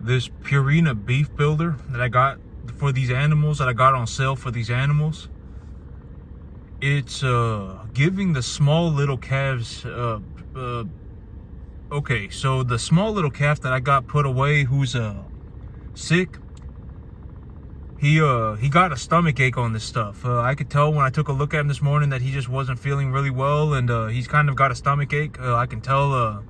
this Purina beef builder that I got for these animals, that I got on sale for these animals. It's giving the small little calves okay, so the small little calf that I got put away who's sick, he got a stomach ache on this stuff. I could tell when I took a look at him this morning that he just wasn't feeling really well, and he's kind of got a stomach ache. I can tell.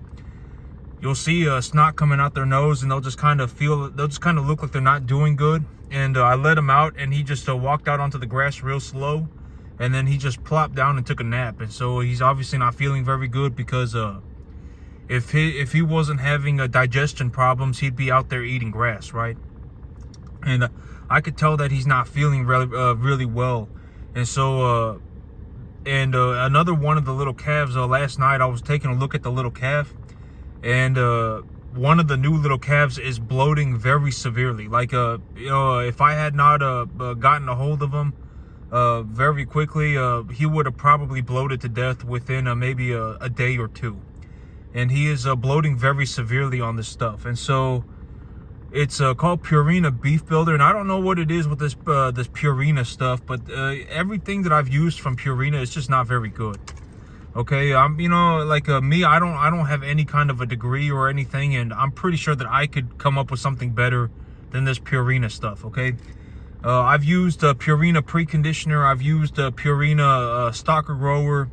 You'll see snot coming out their nose, and they'll just kind of look like they're not doing good. And I let him out, and he just walked out onto the grass real slow, and then he just plopped down and took a nap. And so he's obviously not feeling very good, because if he wasn't having digestion problems, he'd be out there eating grass, right? And I could tell that he's not feeling really well. And so another one of the little calves, last night I was taking a look at the little calf, and one of the new little calves is bloating very severely. Like if I had not gotten a hold of him very quickly, he would have probably bloated to death within maybe a day or two. And he is bloating very severely on this stuff. And so it's called Purina Beef Builder, and I don't know what it is with this this Purina stuff, but everything that I've used from Purina is just not very good. Okay, me, I don't have any kind of a degree or anything, and I'm pretty sure that I could come up with something better than this Purina stuff. Okay, I've used Purina Preconditioner, I've used Purina Stalker Grower,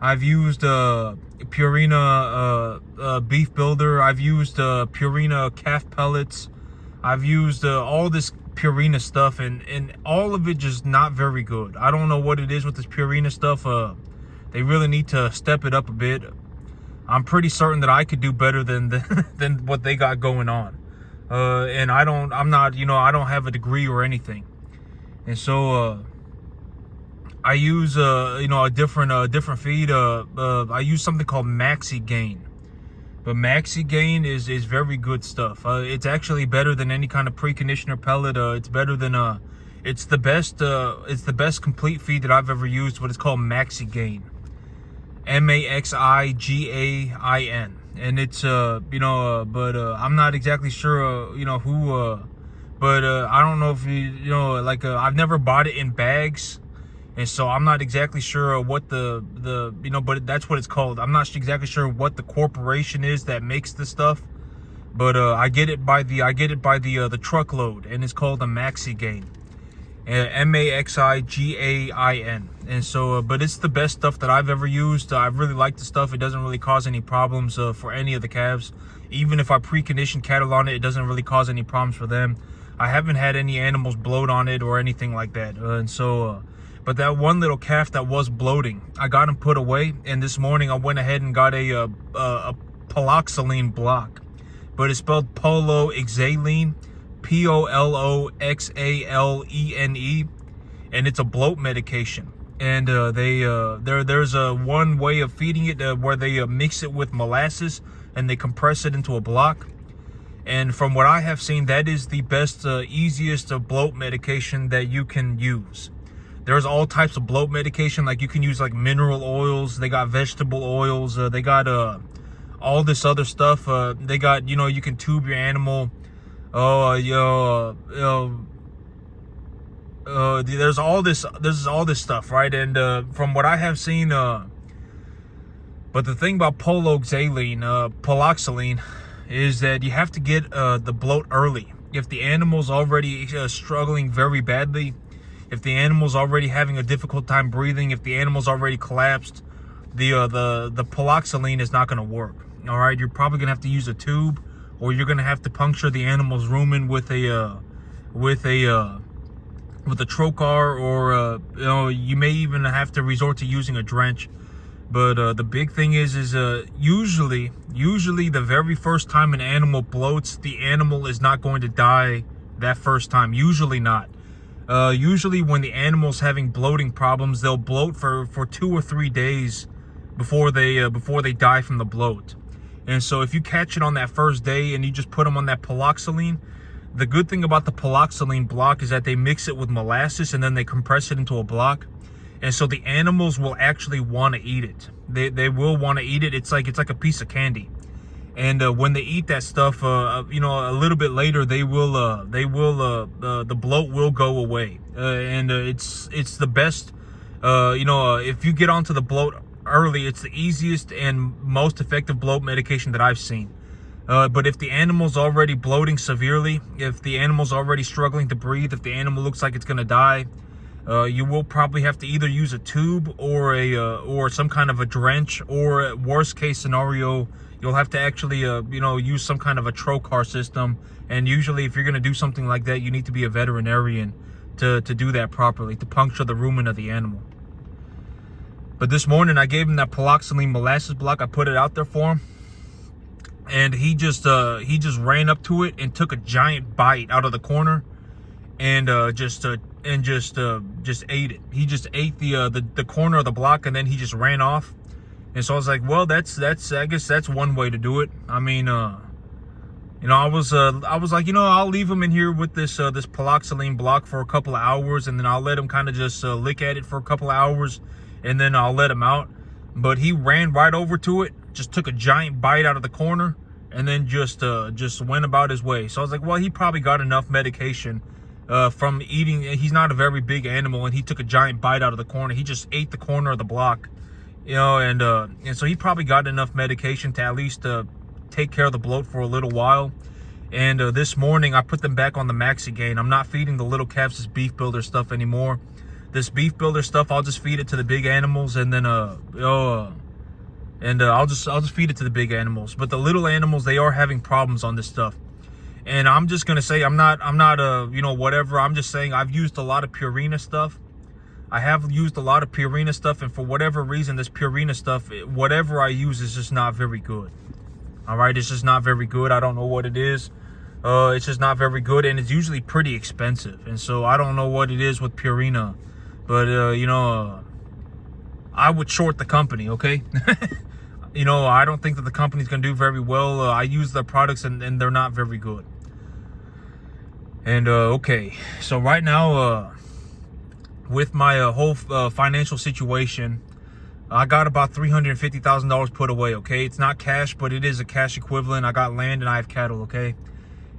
I've used Purina Beef Builder, I've used Purina Calf Pellets, I've used all this Purina stuff, and all of it just not very good. I don't know what it is with this Purina stuff. They really need to step it up a bit. I'm pretty certain that I could do better than than what they got going on. And I don't have a degree or anything. And so I use a different feed. I use something called Maxi Gain. But Maxi Gain is very good stuff. It's actually better than any kind of preconditioner pellet. It's better than it's the best complete feed that I've ever used. But it's called Maxi Gain, Maxigain, and it's but I'm not exactly sure who. But I don't know if I've never bought it in bags. And so I'm not exactly sure what but that's what it's called. I'm not exactly sure what the corporation is that makes the stuff, but I get it by the truckload, and it's called a Maxi Gain, Maxigain. And so, but it's the best stuff that I've ever used. I really like the stuff. It doesn't really cause any problems for any of the calves. Even if I precondition cattle on it, it doesn't really cause any problems for them. I haven't had any animals bloat on it or anything like that. And so. But that one little calf that was bloating, I got him put away. And this morning I went ahead and got a poloxaline block. But it's spelled poloxaline, Poloxalene. And it's a bloat medication. And there's one way of feeding it where they mix it with molasses and they compress it into a block. And from what I have seen, that is the best, easiest bloat medication that you can use. There's all types of bloat medication, like you can use like mineral oils, they got vegetable oils, they got all this other stuff. They got, you can tube your animal. There's all this stuff, right? And from what I have seen, but the thing about poloxaline is that you have to get the bloat early. If the animal's already struggling very badly, if the animal's already having a difficult time breathing, if the animal's already collapsed, the poloxaline is not going to work. All right, you're probably going to have to use a tube, or you're going to have to puncture the animal's rumen with a trocar, or you may even have to resort to using a drench. But the big thing is usually the very first time an animal bloats, the animal is not going to die that first time. Usually not. Usually when the animal's having bloating problems, they'll bloat for 2 or 3 days before they die from the bloat. And so if you catch it on that first day and you just put them on that poloxaline, the good thing about the poloxaline block is that they mix it with molasses and then they compress it into a block. And so the animals will actually want to eat it. They will want to eat it. It's like a piece of candy. And when they eat that stuff, you know, a little bit later, the bloat will go away. And it's the best. You know, if you get onto the bloat early, it's the easiest and most effective bloat medication that I've seen. But if the animal's already bloating severely, if the animal's already struggling to breathe, if the animal looks like it's gonna die, you will probably have to either use a tube or some kind of a drench, or worst case scenario, you'll have to actually you know, use some kind of a trocar system. And usually, if you're gonna do something like that, you need to be a veterinarian to do that properly, to puncture the rumen of the animal. But this morning, I gave him that paloxylene molasses block. I put it out there for him, and he just ran up to it and took a giant bite out of the corner, and just ate it. He just ate the corner of the block, and then he just ran off. And so I was like, well, that's I guess that's one way to do it. I mean, you know, I was like, you know, I'll leave him in here with this paloxylene block for a couple of hours, and then I'll let him kind of just lick at it for a couple of hours, and then I'll let him out. But he ran right over to it, just took a giant bite out of the corner, and then just went about his way. So I was like, well, he probably got enough medication from eating. He's not a very big animal, and he took a giant bite out of the corner. He just ate the corner of the block, you know, and so he probably got enough medication to at least take care of the bloat for a little while. And this morning, I put them back on the Maxi Gain. I'm not feeding the little calves this beef builder stuff anymore. This beef builder stuff, I'll just feed it to the big animals, and then I'll just feed it to the big animals. But the little animals, they are having problems on this stuff. And I'm just gonna say, I'm not you know, whatever. I'm just saying, I've used a lot of Purina stuff. I have used a lot of Purina stuff, and for whatever reason, this Purina stuff, whatever I use, is just not very good. All right, it's just not very good. I don't know what it is. It's just not very good, and it's usually pretty expensive. And so I don't know what it is with Purina, but you know, I would short the company, okay? You know, I don't think that the company's gonna do very well. I use their products, and they're not very good. And okay, so right now, with my whole financial situation, I got about $350,000 put away, okay? It's not cash, but it is a cash equivalent. I got land and I have cattle, okay?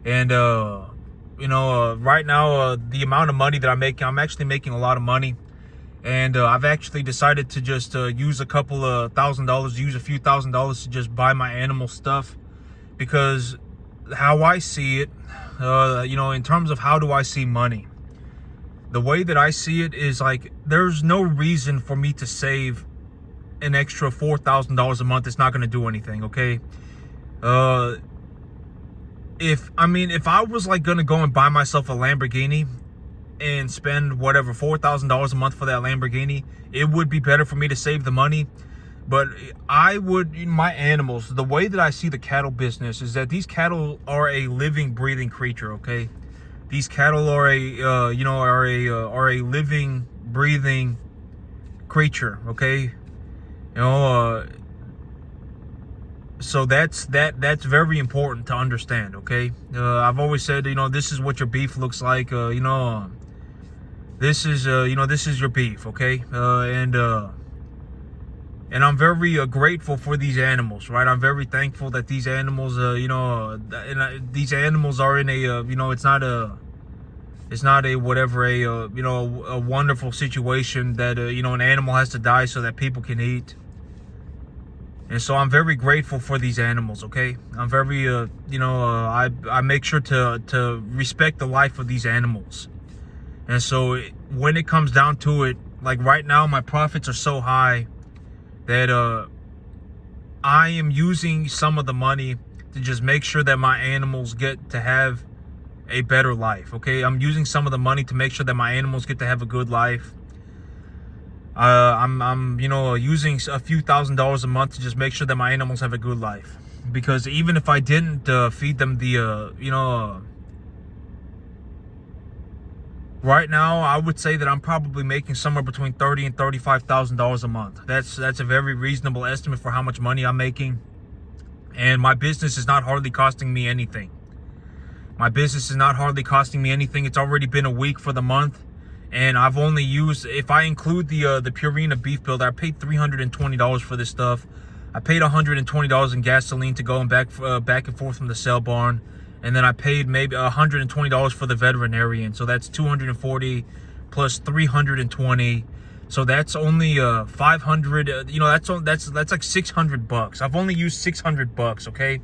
And, you know, right now, the amount of money that I'm actually making a lot of money. And I've actually decided to just use a couple of $1,000, use a few $1,000s to just buy my animal stuff. Because how I see it, you know, in terms of how do I see money, the way that I see it is like, there's no reason for me to save an extra $4,000 a month. It's not going to do anything, okay? If I was like going to go and buy myself a Lamborghini and spend whatever $4,000 a month for that Lamborghini, it would be better for me to save the money. But I would, my animals, the way that I see the cattle business is that these cattle are a living, breathing creature, okay? These cattle are a living, breathing creature, okay? You know, so that's very important to understand, okay? I've always said, you know, this is what your beef looks like. You know, this is your beef, okay? And I'm very grateful for these animals, right? I'm very thankful that these animals, you know, these animals are in a, you know, it's not a whatever, you know, a wonderful situation that, you know, an animal has to die so that people can eat. And so I'm very grateful for these animals, okay? I'm very, you know, I make sure to respect the life of these animals. And so when it comes down to it, like right now, my profits are so high that I am using some of the money to just make sure that my animals get to have a better life, okay? I'm using some of the money to make sure that my animals get to have a good life. I'm you know, using a few $1,000s a month to just make sure that my animals have a good life. Because even if I didn't feed them the, you know, right now, I would say that I'm probably making somewhere between $30,000 and $35,000 a month. That's a very reasonable estimate for how much money I'm making. And my business is not hardly costing me anything. My business is not hardly costing me anything. It's already been a week for the month. And I've only used, if I include the Purina beef builder, I paid $320 for this stuff. I paid $120 in gasoline to go and back and forth from the sale barn, and then I paid maybe $120 for the veterinarian. So that's $240 plus $320. So that's only $500. That's like $600. I've only used $600. Okay,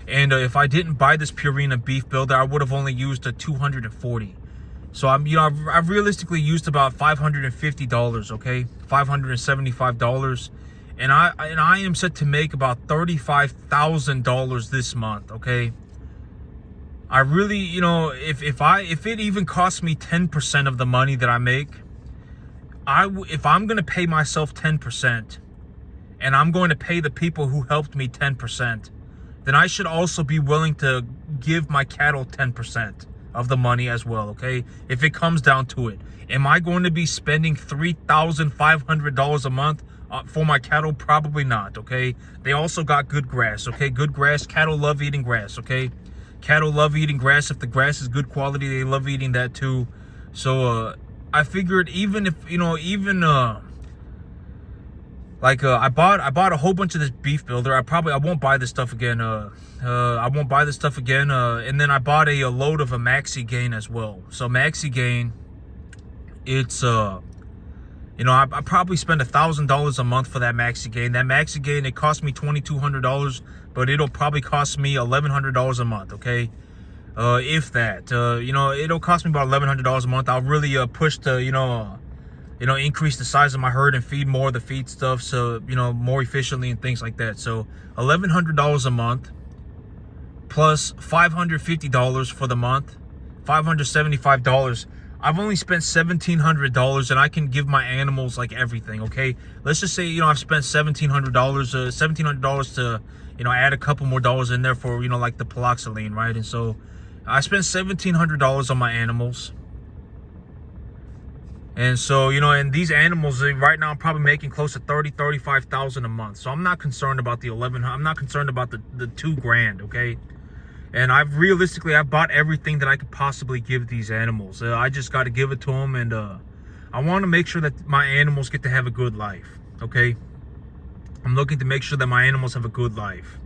and if I didn't buy this Purina beef builder, I would have only used a $240. So I've realistically used about $550. Okay, $575. And I am set to make about $35,000 this month. Okay, I really, if it even costs me 10% of the money that I make, if I'm gonna pay myself 10%, and I'm going to pay the people who helped me 10%, then I should also be willing to give my cattle 10% of the money as well. Okay, if it comes down to it, am I going to be spending $3,500 a month for my cattle? Probably not. Okay, they also got good grass. Okay, good grass. Cattle love eating grass. Okay, cattle love eating grass. If the grass is good quality, they love eating that too. So I figured even if I bought a whole bunch of this beef builder. I won't buy this stuff again. I won't buy this stuff again. And then I bought a load of a Maxi Gain as well. So Maxi Gain, it's I probably spend $1,000 a month for that Maxi Gain. That Maxi Gain, it cost me $2,200, but it'll probably cost me $1,100 a month. Okay, if that, it'll cost me about $1,100 a month. I'll really push to increase the size of my herd and feed more of the feed stuff, so more efficiently and things like that. So $1,100 a month plus $550 for the month, $575. I've only spent $1,700, and I can give my animals like everything. Okay, let's just say I've spent $1,700 to add a couple more dollars in there for like the paloxylene, right? And so I spent $1,700 on my animals. And so, and these animals right now, I'm probably making close to $35,000 a month. So I'm not concerned about the I'm not concerned about the $2,000. Okay. And I've bought everything that I could possibly give these animals. I just got to give it to them. And I want to make sure that my animals get to have a good life. Okay. I'm looking to make sure that my animals have a good life.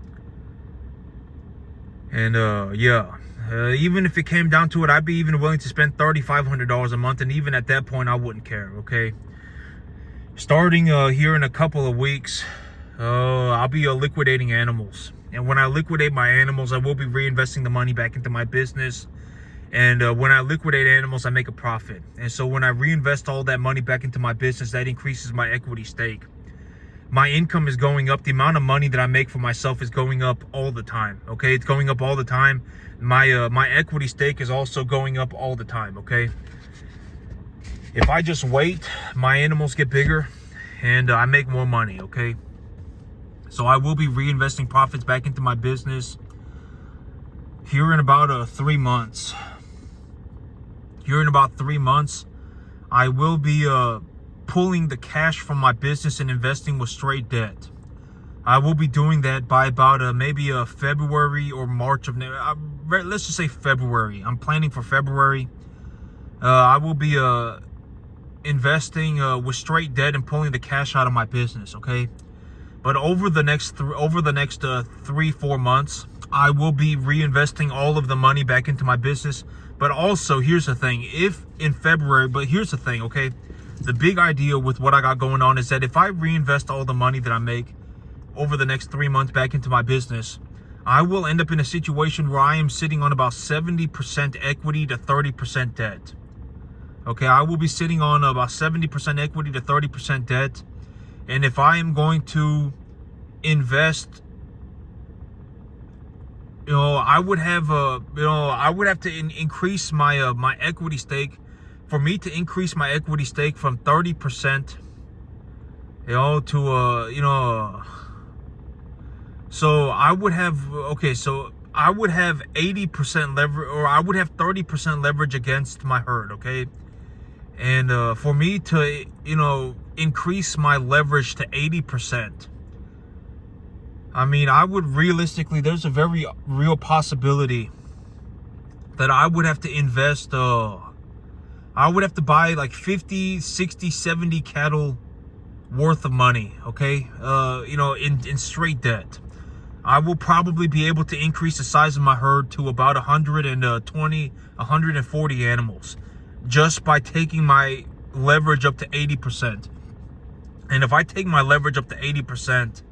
And yeah. Even if it came down to it, I'd be even willing to spend $3,500 a month, and even at that point, I wouldn't care. Okay, starting here in a couple of weeks, I'll be liquidating animals, and when I liquidate my animals, I will be reinvesting the money back into my business. And when I liquidate animals, I make a profit, and so when I reinvest all that money back into my business, that increases my equity stake. My income is going up. The amount of money that I make for myself is going up all the time. Okay, it's going up all the time. My equity stake is also going up all the time. Okay, if I just wait, my animals get bigger, and I make more money. Okay, so I will be reinvesting profits back into my business here in about 3 months. Here in about 3 months, I will be pulling the cash from my business and investing with straight debt. I will be doing that by about maybe February or March of let's just say February. I'm planning for February. I will be investing with straight debt and pulling the cash out of my business. Okay, but over the next 3-4 months, I will be reinvesting all of the money back into my business. But also, here's the thing: okay. The big idea with what I got going on is that if I reinvest all the money that I make over the next 3 months back into my business, I will end up in a situation where I am sitting on about 70% equity to 30% debt. Okay, I will be sitting on about 70% equity to 30% debt. And if I am going to invest, I would have to increase my my equity stake. For me to increase my equity stake from 30%, so I would have 80% leverage, or I would have 30% leverage against my herd. Okay, and for me to increase my leverage to 80%, I mean, I would realistically, there's a very real possibility that I would have to invest. I would have to buy like 50, 60, 70 cattle worth of money, okay? In straight debt. I will probably be able to increase the size of my herd to about 120, 140 animals just by taking my leverage up to 80%. And if I take my leverage up to 80%,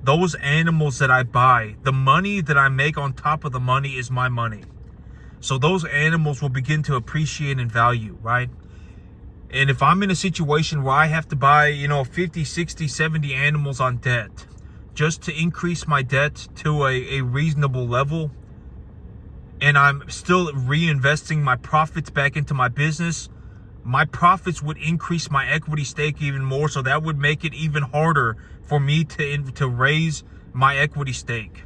those animals that I buy, the money that I make on top of the money is my money. So those animals will begin to appreciate in value, right? And if I'm in a situation where I have to buy, 50, 60, 70 animals on debt just to increase my debt to a reasonable level, and I'm still reinvesting my profits back into my business, my profits would increase my equity stake even more. So that would make it even harder for me to raise my equity stake.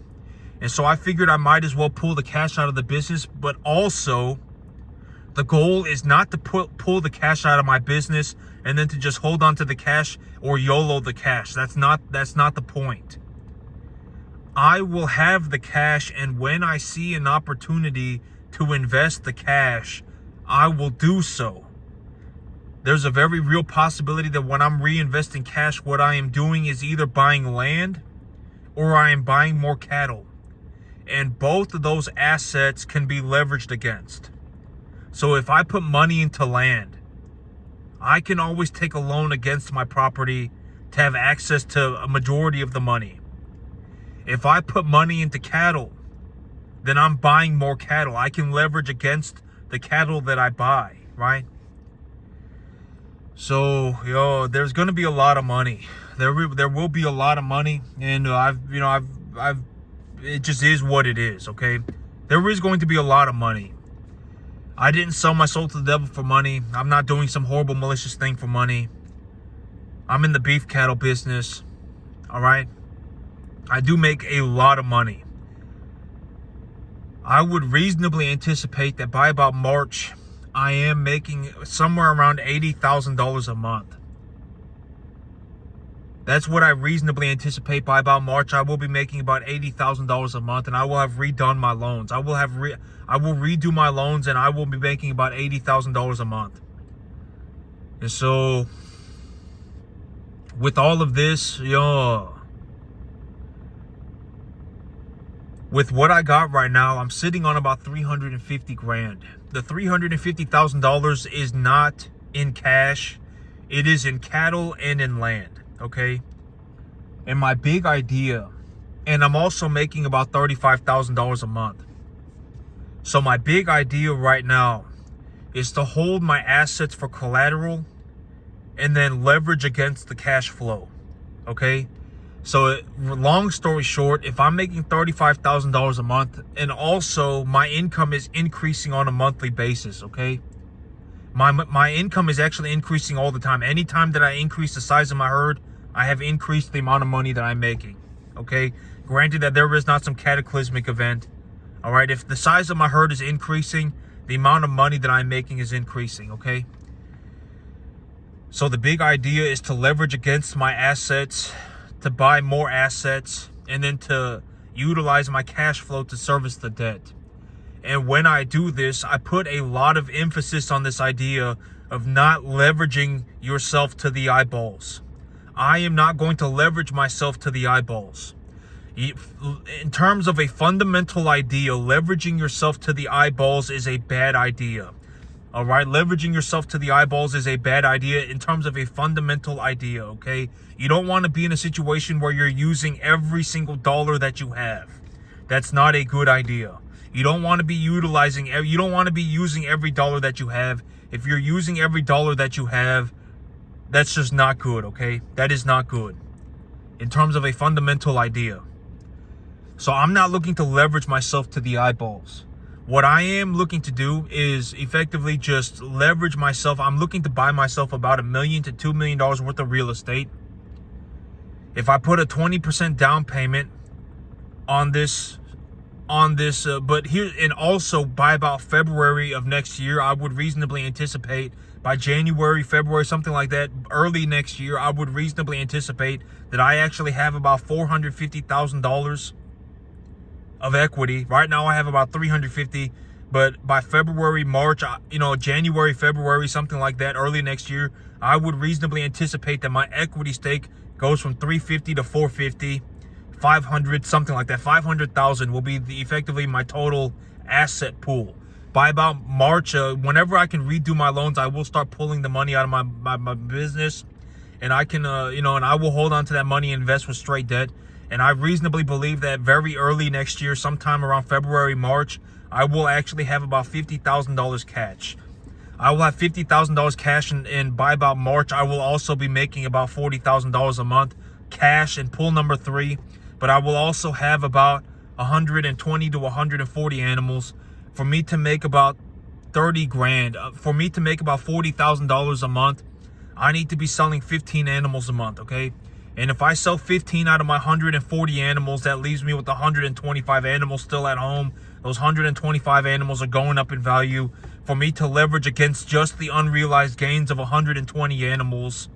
And so I figured I might as well pull the cash out of the business, but also the goal is not to pull the cash out of my business and then to just hold on to the cash or YOLO the cash. That's not the point. I will have the cash, and when I see an opportunity to invest the cash, I will do so. There's a very real possibility that when I'm reinvesting cash, what I am doing is either buying land or I am buying more cattle. And both of those assets can be leveraged against. So if I put money into land, I can always take a loan against my property to have access to a majority of the money. If I put money into cattle, then I'm buying more cattle. I can leverage against the cattle that I buy, right? So, there's going to be a lot of money. There will be a lot of money, and it just is what it is, okay? There is going to be a lot of money. I didn't sell my soul to the devil for money. I'm not doing some horrible malicious thing for money. I'm in the beef cattle business, all right? I do make a lot of money. I would reasonably anticipate that by about March, I am making somewhere around $80,000 a month. That's what I reasonably anticipate by about March. I will be making about $80,000 a month, and I will have redone my loans. I will redo my loans, and I will be making about $80,000 a month. And so, with all of this, with what I got right now, I'm sitting on about 350 grand. The $350,000 is not in cash. It is in cattle and in land, okay? And my big idea, and I'm also making about $35,000 a month. So my big idea right now is to hold my assets for collateral and then leverage against the cash flow, okay? So long story short, if I'm making $35,000 a month, and also my income is increasing on a monthly basis, okay? My income is actually increasing all the time. Anytime that I increase the size of my herd, I have increased the amount of money that I'm making, okay? Granted that there is not some cataclysmic event, all right? If the size of my herd is increasing, the amount of money that I'm making is increasing, okay? So the big idea is to leverage against my assets, to buy more assets, and then to utilize my cash flow to service the debt. And when I do this, I put a lot of emphasis on this idea of not leveraging yourself to the eyeballs. I am not going to leverage myself to the eyeballs. In terms of a fundamental idea, leveraging yourself to the eyeballs is a bad idea. All right, leveraging yourself to the eyeballs is a bad idea in terms of a fundamental idea, okay? You don't want to be in a situation where you're using every single dollar that you have. That's not a good idea. You don't want to be using every dollar that you have. If you're using every dollar that you have, that's just not good, okay? That is not good in terms of a fundamental idea. So I'm not looking to leverage myself to the eyeballs. What I am looking to do is effectively just leverage myself. I'm looking to buy myself about $1 million to $2 million worth of real estate. If I put a 20% down payment on this, but here, and also by about February of next year, I would reasonably anticipate by January, February, something like that, early next year, I would reasonably anticipate that I actually have about $450,000 of equity. Right now I have about $350,000, But by February, March, January, February, something like that, early next year, I would reasonably anticipate that my equity stake goes from 350 to 450, 500, something like that. 500,000 will be effectively my total asset pool. By about March, whenever I can redo my loans, I will start pulling the money out of my business, and I can, and I will hold on to that money and invest with straight debt. And I reasonably believe that very early next year, sometime around February, March, I will actually have about $50,000 cash. I will have $50,000 cash, and by about March, I will also be making about $40,000 a month cash in pool number 3. But I will also have about 120 to 140 animals for me to make about 30 grand. For me to make about $40,000 a month, I need to be selling 15 animals a month, okay? And if I sell 15 out of my 140 animals, that leaves me with 125 animals still at home. Those 125 animals are going up in value. For me to leverage against just the unrealized gains of 120 animals,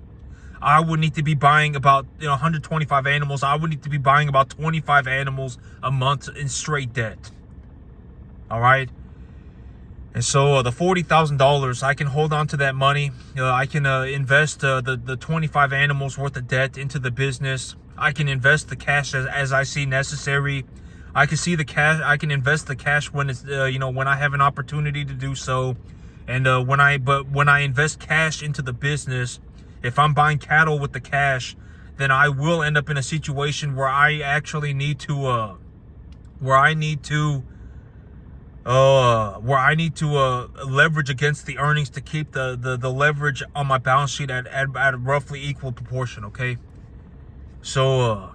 I would need to be buying about 125 animals. I would need to be buying about 25 animals a month in straight debt. All right. And so the $40,000, I can hold on to that money. I can invest the 25 animals worth of debt into the business. I can invest the cash as I see necessary. I can see the cash. I can invest the cash when it's when I have an opportunity to do so. And when I invest cash into the business, if I'm buying cattle with the cash, then I will end up in a situation where I actually need to leverage against the earnings to keep the leverage on my balance sheet at a roughly equal proportion, okay? So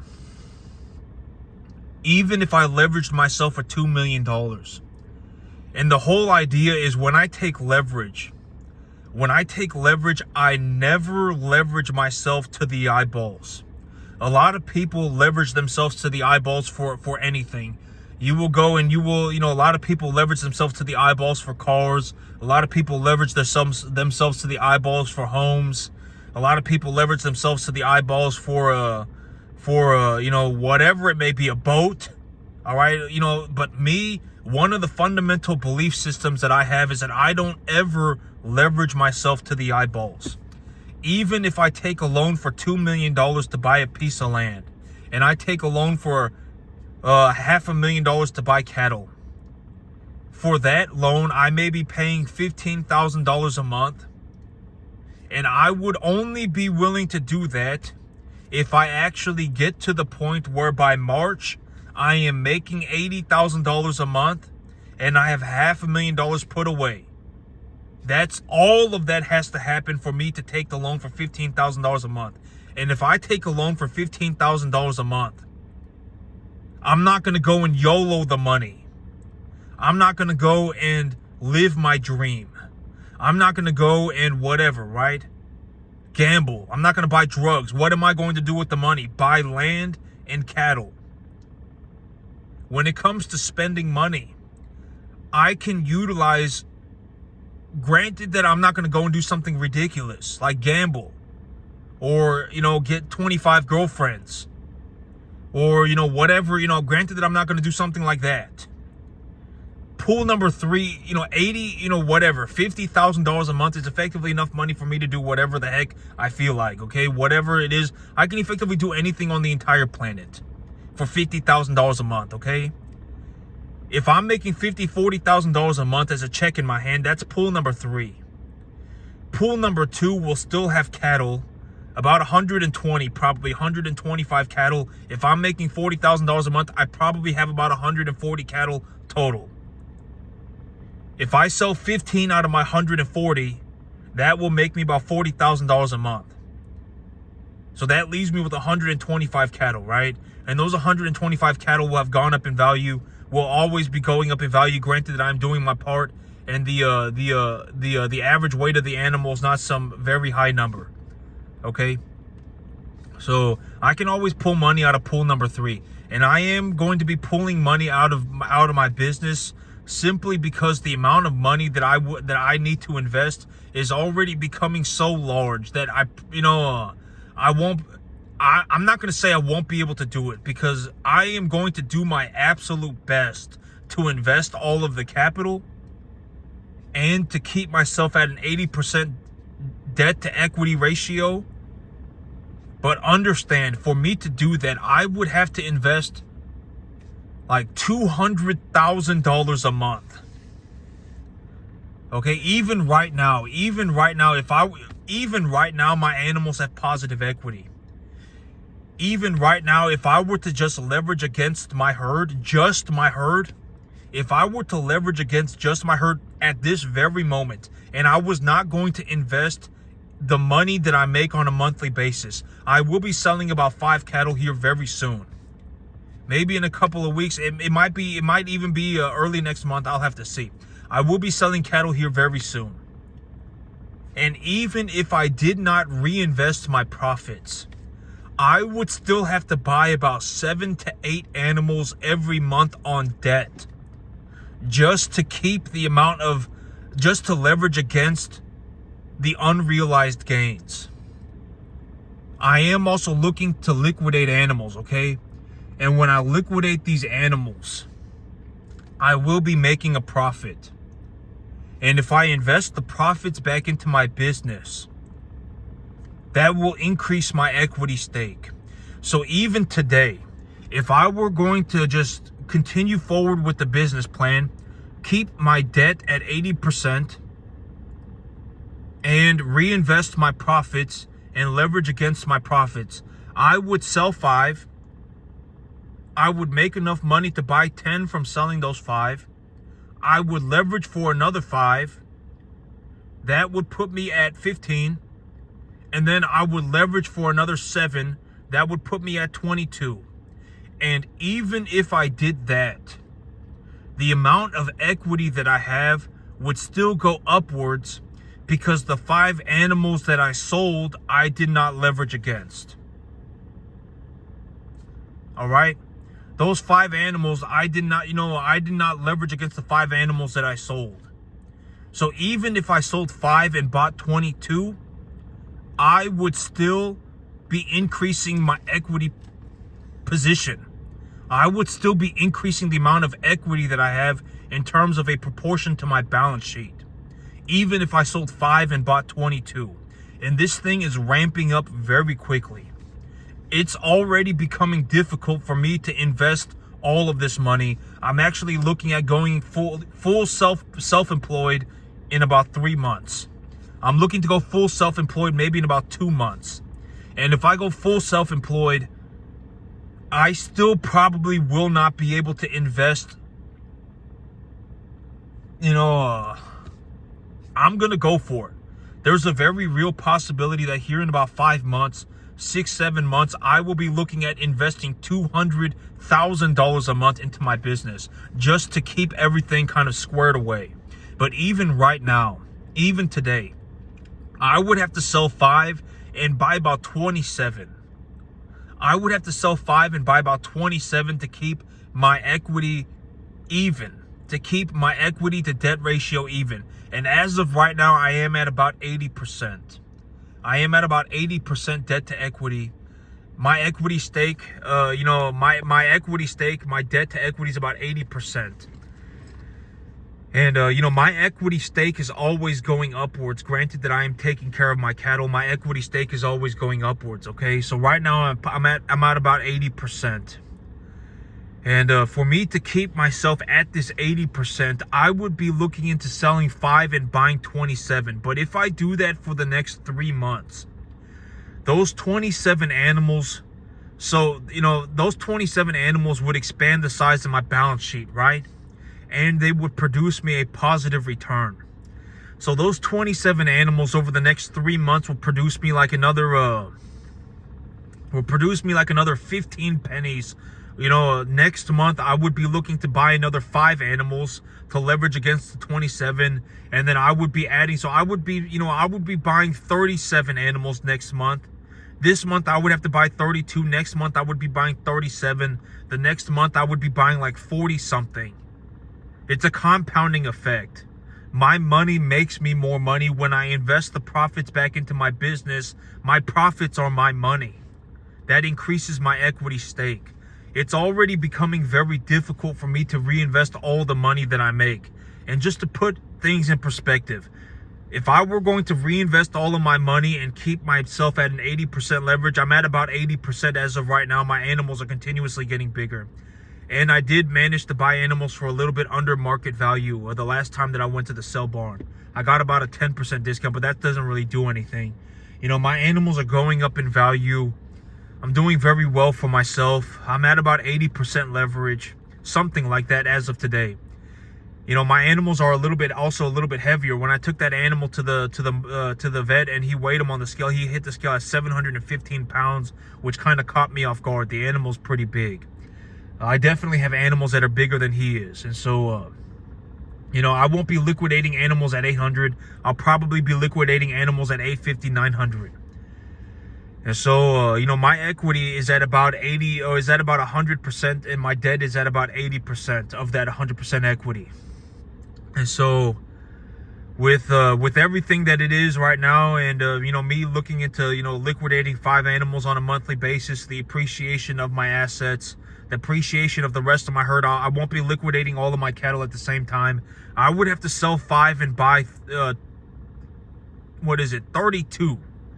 even if I leveraged myself for $2 million, and the whole idea is when I take leverage, I never leverage myself to the eyeballs. A lot of people leverage themselves to the eyeballs for anything. You will go and a lot of people leverage themselves to the eyeballs for cars. A lot of people leverage themselves to the eyeballs for homes. A lot of people leverage themselves to the eyeballs for whatever it may be, a boat. All right. But me, one of the fundamental belief systems that I have is that I don't ever leverage myself to the eyeballs. Even if I take a loan for $2 million to buy a piece of land, and I take a loan for $500,000 to buy cattle. For that loan, I may be paying $15,000 a month, and I would only be willing to do that if I actually get to the point where by March I am making $80,000 a month and I have $500,000 put away. That's all of that has to happen for me to take the loan for $15,000 a month. And if I take a loan for $15,000 a month, I'm not going to go and YOLO the money. I'm not going to go and live my dream. I'm not going to go and whatever, right? Gamble. I'm not going to buy drugs. What am I going to do with the money? Buy land and cattle. When it comes to spending money, I can utilize, granted that I'm not going to go and do something ridiculous like gamble or, get 25 girlfriends. Or, whatever, granted that I'm not going to do something like that. Pool number 3, 80, whatever, $50,000 a month is effectively enough money for me to do whatever the heck I feel like, okay? Whatever it is, I can effectively do anything on the entire planet for $50,000 a month, okay? If I'm making $40,000 a month as a check in my hand, that's pool number 3. Pool number 2 will still have cattle. About 120, probably 125 cattle. If I'm making $40,000 a month, I probably have about 140 cattle total. If I sell 15 out of my 140, that will make me about $40,000 a month. So that leaves me with 125 cattle, right? And those 125 cattle will have gone up in value, will always be going up in value, granted that I'm doing my part, and the average weight of the animal is not some very high number. Okay, so I can always pull money out of pool number 3, and I am going to be pulling money out of my business simply because the amount of money that I need to invest is already becoming so large that I'm not going to say I won't be able to do it, because I am going to do my absolute best to invest all of the capital and to keep myself at an 80% debt to equity ratio. But understand, for me to do that, I would have to invest like $200,000 a month. Okay, even right now, my animals have positive equity. Even right now, if I were to just leverage against my herd, if I were to leverage against just my herd at this very moment, and I was not going to invest the money that I make on a monthly basis, I will be selling about 5 cattle here very soon. Maybe in a couple of weeks. It might even be early next month. I'll have to see. I will be selling cattle here very soon. And even if I did not reinvest my profits, I would still have to buy about 7 to 8 animals every month on debt, just to keep the amount of, just to leverage against the unrealized gains. I am also looking to liquidate animals, okay? And when I liquidate these animals, I will be making a profit. And if I invest the profits back into my business, that will increase my equity stake. So even today, if I were going to just continue forward with the business plan, keep my debt at 80%, and reinvest my profits and leverage against my profits, I would sell 5. I would make enough money to buy 10 from selling those 5. I would leverage for another 5. That would put me at 15. And then I would leverage for another 7. That would put me at 22. And even if I did that, the amount of equity that I have would still go upwards, because the 5 animals that I sold, I did not leverage against. All right? Those 5 animals, I did not leverage against the 5 animals that I sold. So even if I sold 5 and bought 22, I would still be increasing my equity position. I would still be increasing the amount of equity that I have in terms of a proportion to my balance sheet, even if I sold 5 and bought 22. And this thing is ramping up very quickly. It's already becoming difficult for me to invest all of this money. I'm actually looking at going full self-employed in about 3 months. I'm looking to go full self-employed maybe in about 2 months. And if I go full self-employed, I still probably will not be able to invest. I'm going to go for it. There's a very real possibility that here in about 5 months, 6-7 months, I will be looking at investing $200,000 a month into my business, just to keep everything kind of squared away. But even right now, even today, I would have to sell 5 and buy about 27. I would have to sell 5 and buy about 27 to keep my equity even, to keep my equity to debt ratio even. And as of right now, I am at about 80%. I am at about 80% debt to equity. My equity stake, my equity stake, my debt to equity is about 80%. And, my equity stake is always going upwards. Granted that I am taking care of my cattle, my equity stake is always going upwards, okay? So right now, I'm at about 80%. And for me to keep myself at this 80%, I would be looking into selling 5 and buying 27. But if I do that for the next 3 months, those 27 animals, those 27 animals would expand the size of my balance sheet, right? And they would produce me a positive return. So those 27 animals over the next 3 months will produce me like another 15 pennies. Next month I would be looking to buy another 5 animals to leverage against the 27, and then I would be adding. So I would be buying 37 animals next month. This month I would have to buy 32. Next month I would be buying 37. The next month I would be buying like 40 something. It's a compounding effect. My money makes me more money when I invest the profits back into my business. My profits are my money. That increases my equity stake. It's already becoming very difficult for me to reinvest all the money that I make. And just to put things in perspective. If I were going to reinvest all of my money and keep myself at an 80% leverage, I'm at about 80% as of right now. My animals are continuously getting bigger. And I did manage to buy animals for a little bit under market value the last time that I went to the sell barn. I got about a 10% discount, but that doesn't really do anything. My animals are going up in value. I'm doing very well for myself. I'm at about 80% leverage, something like that as of today. My animals are also a little bit heavier. When I took that animal to the vet and he weighed him on the scale, he hit the scale at 715 pounds, which kind of caught me off guard. The animal's pretty big. I definitely have animals that are bigger than he is. And so, I won't be liquidating animals at 800. I'll probably be liquidating animals at 850, 900. And so, my equity is at about 80, or is at about 100%, and my debt is at about 80% of that 100% equity. And so, with everything that it is right now, and me looking into liquidating 5 animals on a monthly basis, the appreciation of my assets, the appreciation of the rest of my herd, I won't be liquidating all of my cattle at the same time. I would have to sell 5 and buy 32,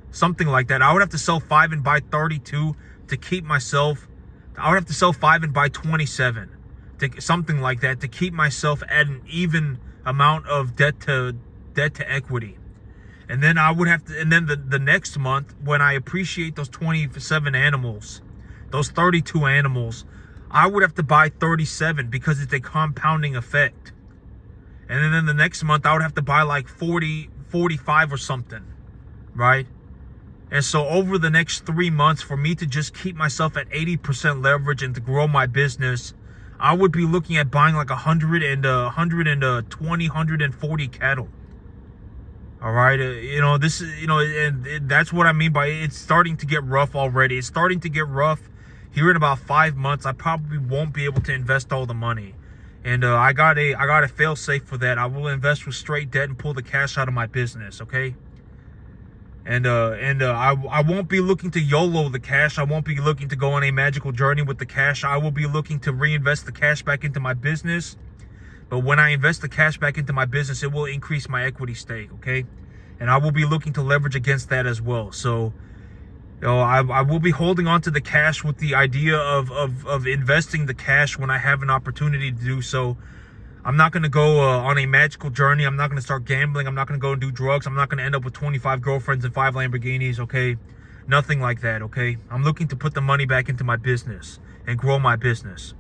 something like that. I would have to sell 5 and buy 32 to keep myself. I would have to sell 5 and buy 27, something like that, to keep myself at an even amount of debt to equity. And then I would have to, and then the next month, when I appreciate those 27 animals, those 32 animals, I would have to buy 37 because it's a compounding effect. And then the next month, I would have to buy like 40, 45 or something, right? And so over the next 3 months, for me to just keep myself at 80% leverage and to grow my business, I would be looking at buying like 140 cattle. All right. This is, and that's what I mean by it's starting to get rough already. It's starting to get rough. Here in about 5 months, I probably won't be able to invest all the money. And I got a fail safe for that. I will invest with straight debt and pull the cash out of my business. Okay. And I won't be looking to YOLO the cash. I won't be looking to go on a magical journey with the cash. I will be looking to reinvest the cash back into my business. But when I invest the cash back into my business, it will increase my equity stake, okay? And I will be looking to leverage against that as well. So, I will be holding on to the cash with the idea of investing the cash when I have an opportunity to do so. I'm not going to go on a magical journey. I'm not going to start gambling. I'm not going to go and do drugs. I'm not going to end up with 25 girlfriends and 5 Lamborghinis, okay? Nothing like that, okay? I'm looking to put the money back into my business and grow my business.